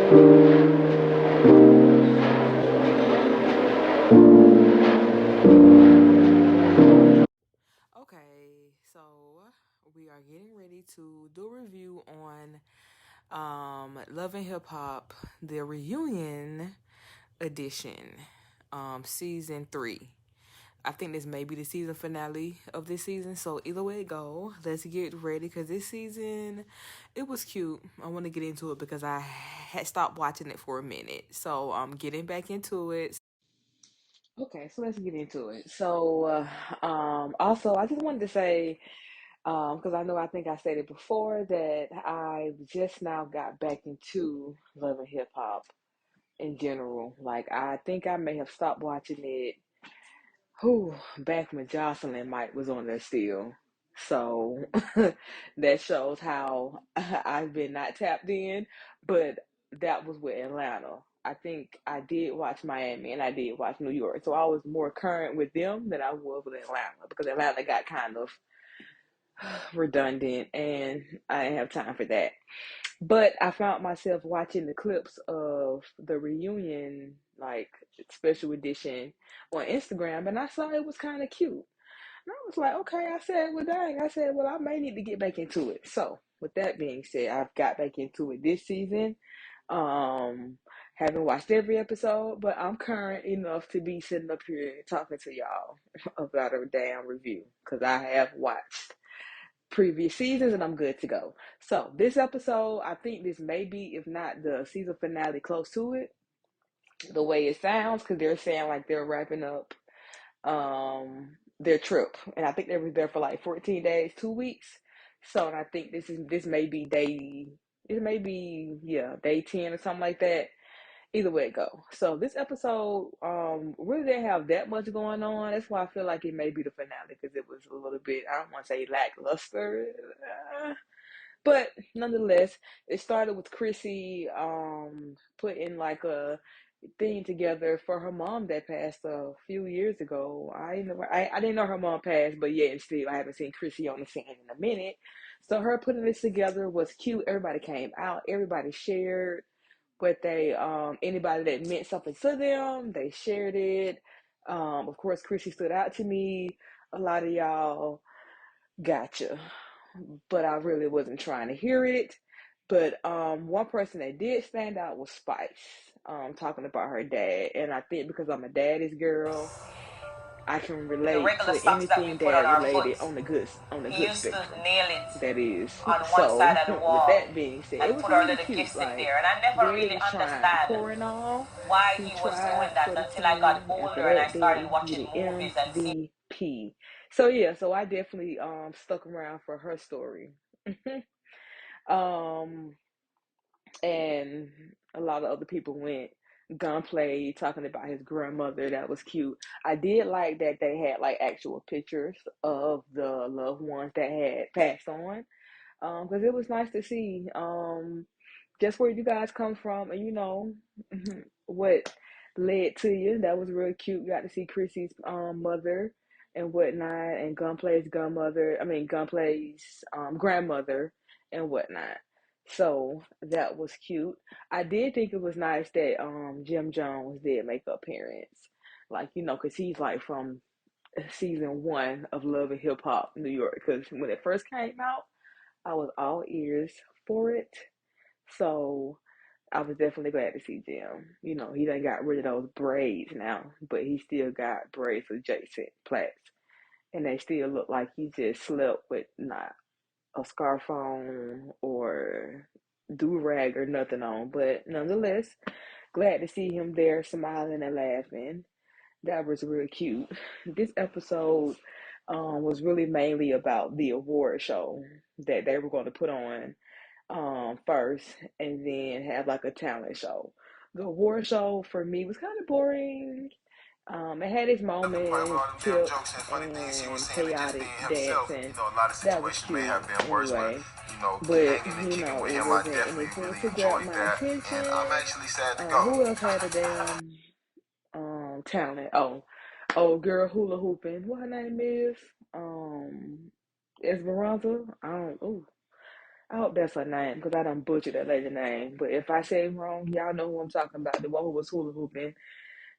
Okay, so we are getting ready to do a review on Love and Hip Hop, the reunion edition, season 3. I think this may be the season finale of this season. So either way it go, let's get ready because this season it was cute. I want to get into it because I had stopped watching it for a minute. So I'm getting back into it. Okay, so let's get into it. Also, I just wanted to say, because I know I think I said it before that I just now got back into Love and Hip Hop in general. Like I think I may have stopped watching it back when Jocelyn Mike was on there still. So that shows how I've been not tapped in, but that was with Atlanta. I think I did watch Miami and I did watch New York. So I was more current with them than I was with Atlanta because Atlanta got kind of redundant and I didn't have time for that. But I found myself watching the clips of the reunion, like special edition on Instagram, and I saw it was kind of cute. And I was like, okay, I said, well, dang, I said, well, I may need to get back into it. So, with that being said, I've got back into it this season. Um, haven't watched every episode, but I'm current enough to be sitting up here talking to y'all about a damn review because I have watched previous seasons and I'm good to go. So this episode, I think this may be, if not the season finale, close to it. The way it sounds, because they're saying like they're wrapping up their trip, and I think they were there for like 14 days, 2 weeks. So, and I think this may be day, it may be day 10 or something like that. Either way it go. So this episode really didn't have that much going on. That's why I feel like it may be the finale because it was a little bit, I don't want to say lackluster, but nonetheless, it started with Chrissy putting like a thing together for her mom that passed a few years ago. I didn't know her mom passed, but yet and still I haven't seen Chrissy on the scene in a minute. So her putting this together was cute. Everybody came out, everybody shared what they anybody that meant something to them, they shared it. Of course, Chrissy stood out to me. A lot of y'all gotcha, but I really wasn't trying to hear it. But one person that did stand out was Spice, talking about her dad, and I think because I'm a daddy's girl, I can The relate regular to socks that we anything put on dad our foot. related on the He good used to spectrum. nail it That is. on one side So of the with wall that being said, it and was put our really little cute. gifts in Like there. And I never daddy really was trying, understand pouring all. why He he was doing tried that for the until I got team, and for older and I that, started daddy, you watching the movies and seeing. MVP. So yeah, so I definitely stuck around for her story. um and a lot of other people went. Gunplay talking about his grandmother, that was cute. I did like that they had like actual pictures of the loved ones that had passed on, because it was nice to see just where you guys come from and what led to you. That was really cute. You got to see Chrissy's mother and whatnot, and Gunplay's grandmother and whatnot. So that was cute. I did think it was nice that Jim Jones did make an appearance, like because he's like from season 1 of Love and Hip Hop New York. Because when it first came out, I was all ears for it. So I was definitely glad to see Jim. He done got rid of those braids now, but he still got braids adjacent plaits. And they still look like he just slept with not a scarf on or do rag or nothing on. But nonetheless, glad to see him there smiling and laughing. That was really cute. This episode was really mainly about the award show that they were going to put on first and then have like a talent show. The award show for me was kind of boring. It had its The part where moments, all them damn jokes tips and funny things he was and saying and just chaotic being himself. dancing. A lot of That was situations may cute have been worse, but anyway. hanging But and kicking with it him, I wasn't definitely anything really to grab enjoyed my that, and I'm attention. actually sad to go. Who else had a damn talent? Oh, girl hula hooping. What her name is? Esperanza. I don't. Ooh, I hope that's her name because I done butchered that lady name. But if I say it wrong, y'all know who I'm talking about. The one who was hula hooping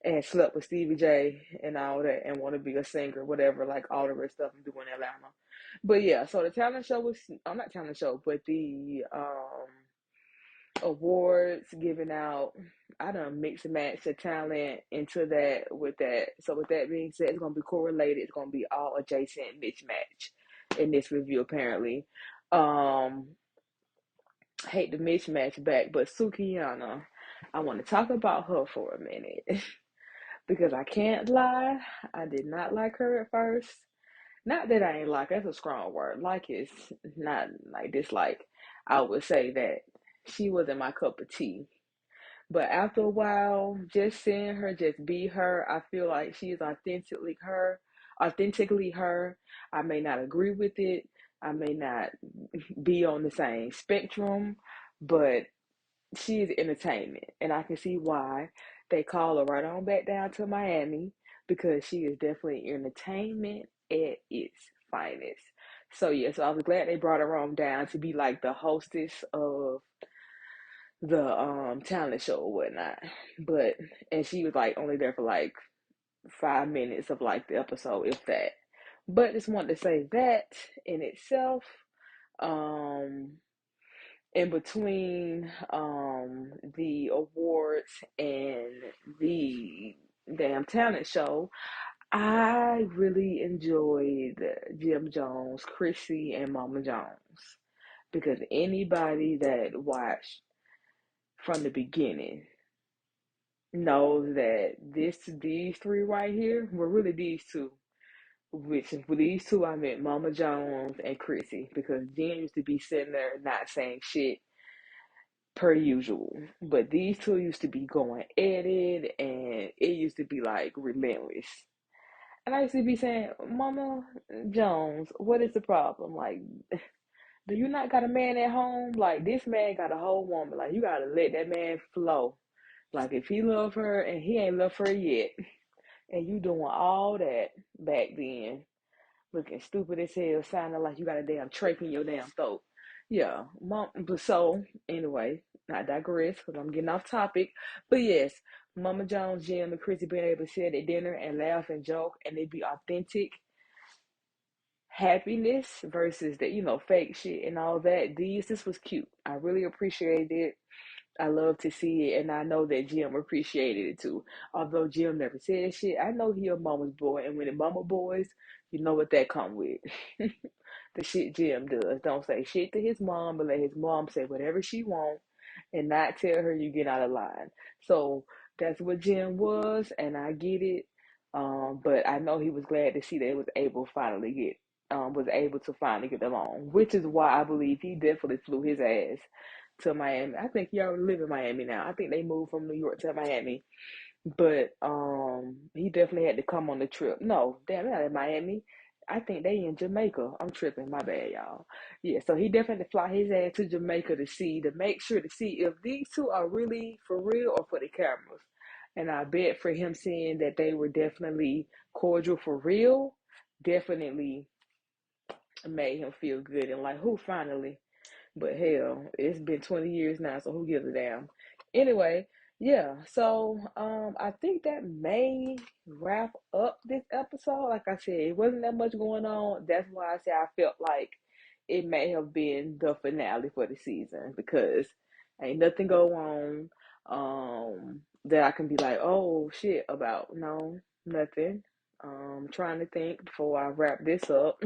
and slept with Stevie J and all that and want to be a singer, whatever, like all the rest stuff and do in Atlanta. But yeah, so the talent show was, I'm not talent show, but the awards given out, I done mix and match the talent into that with that. So with that being said, it's gonna be correlated. It's gonna be all adjacent mismatch in this review apparently. Um, hate the mismatch back, but Sukiyana, I want to talk about her for a minute because I can't lie, I did not like her at first. Not that I ain't like, that's a strong word. Like is not like dislike. I would say that she wasn't my cup of tea. But after a while, just seeing her just be her, I feel like she is authentically her. Authentically her. I may not agree with it. I may not be on the same spectrum, but she is entertainment, and I can see why they call her right on back down to Miami because she is definitely entertainment at its finest. So yeah, so I was glad they brought her on down to be like the hostess of the talent show or whatnot. But and she was like only there for like 5 minutes of like the episode, if that. But just wanted to say that in itself, um, in between the awards and the damn talent show, I really enjoyed Jim Jones, Chrissy, and Mama Jones because anybody that watched from the beginning knows that these three right here were really these two. Which with these two I meant Mama Jones and Chrissy because Jen used to be sitting there not saying shit per usual. But these two used to be going at it and it used to be like relentless. And I used to be saying, Mama Jones, what is the problem? Like, do you not got a man at home? Like, this man got a whole woman. Like, you gotta let that man flow. Like, if he love her and he ain't love her yet, and you doing all that back then, looking stupid as hell, sounding like you got a damn trach in your damn throat. Yeah, mom. But so anyway, I digress because I'm getting off topic. But yes, Mama Jones, Jim, and Chrissy being able to sit at dinner and laugh and joke, and it be authentic happiness versus the fake shit and all that. This was cute. I really appreciated it. I love to see it, and I know that Jim appreciated it too. Although Jim never said shit, I know he a mama's boy, and when the mama boys, you know what that come with. The shit Jim does. Don't say shit to his mom, but let his mom say whatever she want, and not tell her you get out of line. So that's what Jim was, and I get it. But I know he was glad to see that it was able to finally get along, which is why I believe he definitely flew his ass to Miami. I think he already live in Miami now. I think they moved from New York to Miami. But he definitely had to come on the trip. No, damn, they're not in Miami. I think they in Jamaica. I'm tripping, my bad, y'all. Yeah, so he definitely fly his ass to Jamaica to make sure to see if these two are really for real or for the cameras. And I bet for him seeing that they were definitely cordial for real, definitely made him feel good and like, who finally? But hell, it's been 20 years now, so who gives a damn? Anyway, yeah, so I think that may wrap up this episode. Like I said, it wasn't that much going on. That's why I say I felt like it may have been the finale for the season because ain't nothing go on that I can be like, oh shit about. No, nothing. Trying to think before I wrap this up.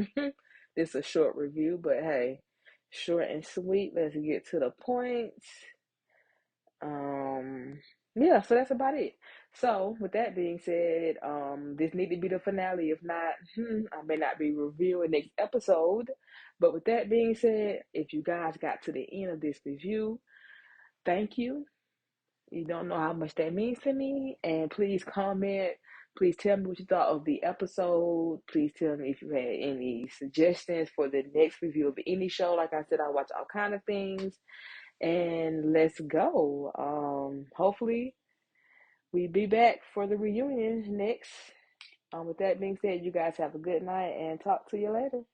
This is a short review, but hey, short and sweet. Let's get to the point. Um, yeah, so that's about it. So, with that being said, this need to be the finale. If not, I may not be reviewing next episode. But with that being said, if you guys got to the end of this review, thank you. You don't know how much that means to me. And please comment. Please tell me what you thought of the episode. Please tell me if you had any suggestions for the next review of any show. Like I said, I watch all kind of things. And let's go. Hopefully we be back for the reunion next. With that being said, you guys have a good night and talk to you later.